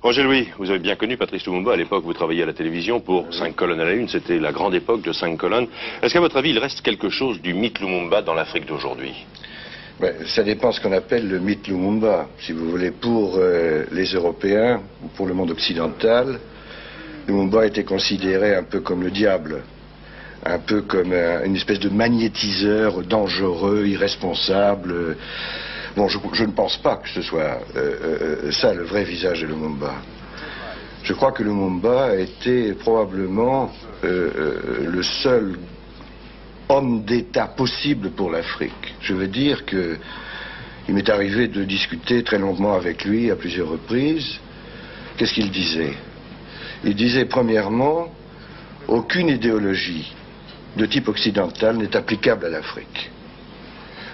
Roger Louis, vous avez bien connu Patrice Lumumba. À l'époque, vous travailliez à la télévision pour 5 colonnes à la une. C'était la grande époque de 5 colonnes. Est-ce qu'à votre avis, il reste quelque chose du mythe Lumumba dans l'Afrique d'aujourd'hui? Ça dépend ce qu'on appelle le mythe Lumumba. Si vous voulez, pour les Européens ou pour le monde occidental, Lumumba était considéré un peu comme le diable, un peu comme une espèce de magnétiseur dangereux, irresponsable. Bon, je ne pense pas que ce soit ça le vrai visage de Lumumba. Je crois que Lumumba était probablement le seul homme d'État possible pour l'Afrique. Je veux dire que il m'est arrivé de discuter très longuement avec lui à plusieurs reprises. Qu'est-ce qu'il disait? Il disait premièrement, aucune idéologie de type occidental n'est applicable à l'Afrique.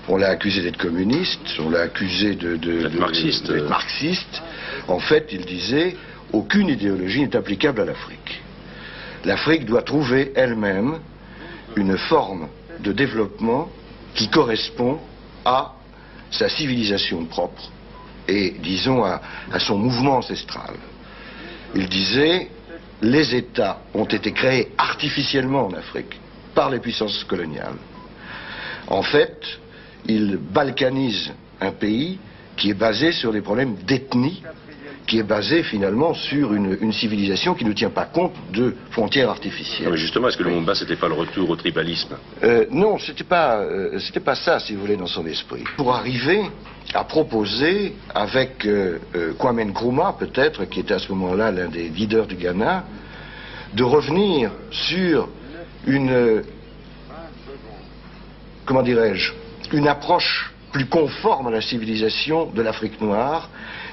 On l'a accusé d'être communiste, on l'a accusé d'être marxiste. En fait, il disait, aucune idéologie n'est applicable à l'Afrique. L'Afrique doit trouver elle-même une forme de développement qui correspond à sa civilisation propre et, disons, à son mouvement ancestral. Il disait, les États ont été créés artificiellement en Afrique par les puissances coloniales. En fait, il balkanise un pays qui est basé sur des problèmes d'ethnie, qui est basé finalement sur une civilisation qui ne tient pas compte de frontières artificielles. Non, mais justement, est-ce que Lumumba, c'était pas le retour au tribalisme? Non, c'était pas ça, si vous voulez, dans son esprit. Pour arriver à proposer, avec Kwame Nkrumah, peut-être, qui était à ce moment-là l'un des leaders du Ghana, de revenir sur comment dirais-je, une approche plus conforme à la civilisation de l'Afrique noire,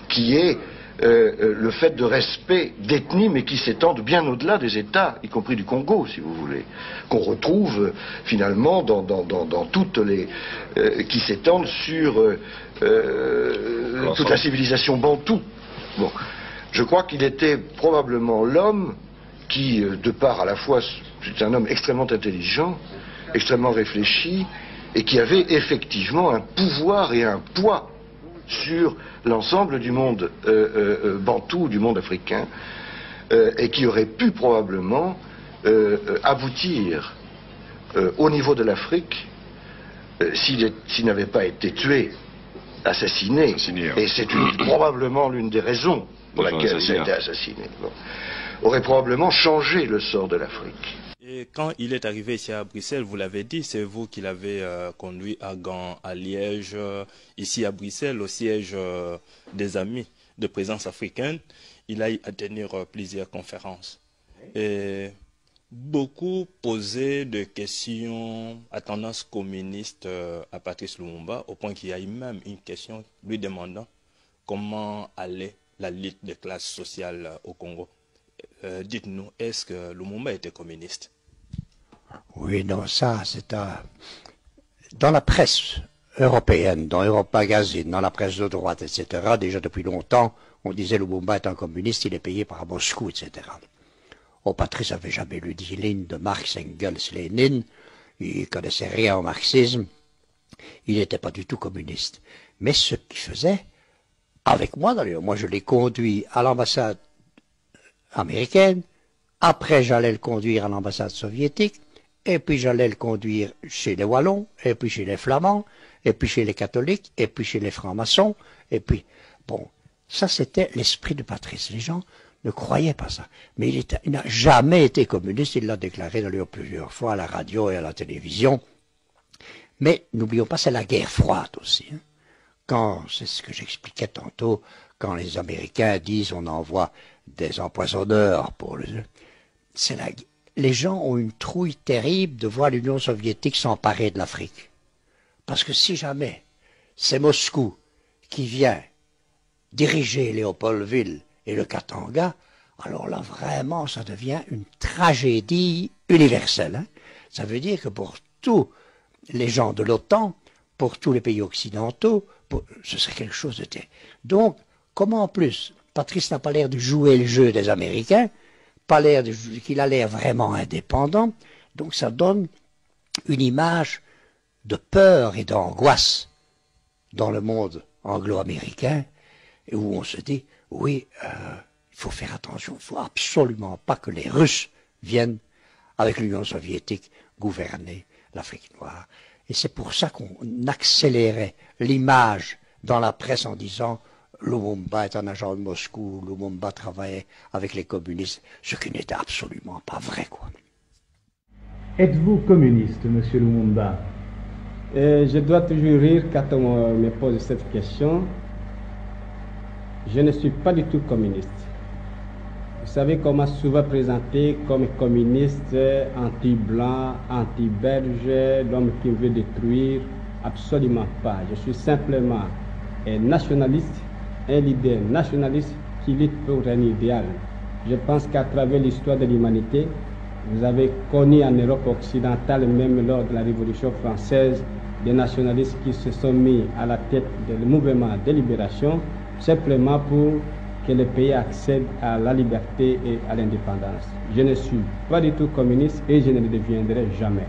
qui est le fait de respect d'ethnie, mais qui s'étendent bien au-delà des États, y compris du Congo, si vous voulez, qu'on retrouve finalement dans toutes les... qui s'étendent sur toute la civilisation bantoue. Bon. Je crois qu'il était probablement l'homme qui, de part à la fois, c'est un homme extrêmement intelligent, extrêmement réfléchi, et qui avait effectivement un pouvoir et un poids sur l'ensemble du monde bantou, du monde africain, et qui aurait pu probablement aboutir au niveau de l'Afrique s'il n'avait pas été tué, assassiné. Et c'est probablement l'une des raisons pour laquelle il a été assassiné. Bon. Aurait probablement changé le sort de l'Afrique. Et quand il est arrivé ici à Bruxelles, vous l'avez dit, c'est vous qui l'avez conduit à Gand, à Liège, ici à Bruxelles, au siège des Amis de présence africaine. Il a eu à tenir plusieurs conférences. Et beaucoup posaient des questions à tendance communiste à Patrice Lumumba, au point qu'il y a eu même une question lui demandant comment allait la lutte des classes sociales au Congo. Dites-nous, est-ce que Lumumba était communiste? Oui, non, ça, c'est dans la presse européenne, dans Europe Magazine, dans la presse de droite, etc., déjà depuis longtemps, on disait Lumumba est un communiste, il est payé par Moscou, etc. Oh, Patrice n'avait jamais lu des lignes de Marx, Engels, Lénine, il connaissait rien au marxisme, il n'était pas du tout communiste. Mais ce qu'il faisait, avec moi d'ailleurs, moi je l'ai conduit à l'ambassade américaine, après j'allais le conduire à l'ambassade soviétique, et puis j'allais le conduire chez les Wallons, et puis chez les Flamands, et puis chez les catholiques, et puis chez les francs-maçons, et puis, bon, ça c'était l'esprit de Patrice. Les gens ne croyaient pas ça. Mais il n'a jamais été communiste, il l'a déclaré d'ailleurs plusieurs fois à la radio et à la télévision. Mais n'oublions pas, c'est la guerre froide aussi. Hein. Quand, c'est ce que j'expliquais tantôt, quand les Américains disent on envoie des empoisonneurs pour les gens ont une trouille terrible de voir l'Union soviétique s'emparer de l'Afrique. Parce que si jamais c'est Moscou qui vient diriger Léopoldville et le Katanga, alors là vraiment ça devient une tragédie universelle. Hein. Ça veut dire que pour tous les gens de l'OTAN, pour tous les pays occidentaux, ce serait quelque chose de terrible. Donc, comment en plus Patrice n'a pas l'air de jouer le jeu des Américains, pas l'air qu'il a l'air vraiment indépendant, donc ça donne une image de peur et d'angoisse dans le monde anglo-américain, où on se dit, oui, il faut faire attention, il ne faut absolument pas que les Russes viennent, avec l'Union soviétique, gouverner l'Afrique noire. Et c'est pour ça qu'on accélérait l'image dans la presse en disant Lumumba est un agent de Moscou, Lumumba travaillait avec les communistes, ce qui n'était absolument pas vrai, quoi. Êtes-vous communiste, monsieur Lumumba? Je dois toujours rire quand on me pose cette question. Je ne suis pas du tout communiste. Vous savez qu'on m'a souvent présenté comme communiste, anti-blanc, anti-belge, l'homme qui veut détruire. Absolument pas. Je suis simplement un nationaliste, un leader nationaliste qui lutte pour un idéal. Je pense qu'à travers l'histoire de l'humanité, vous avez connu en Europe occidentale, même lors de la Révolution française, des nationalistes qui se sont mis à la tête du mouvement de libération, simplement pour que le pays accède à la liberté et à l'indépendance. Je ne suis pas du tout communiste et je ne le deviendrai jamais.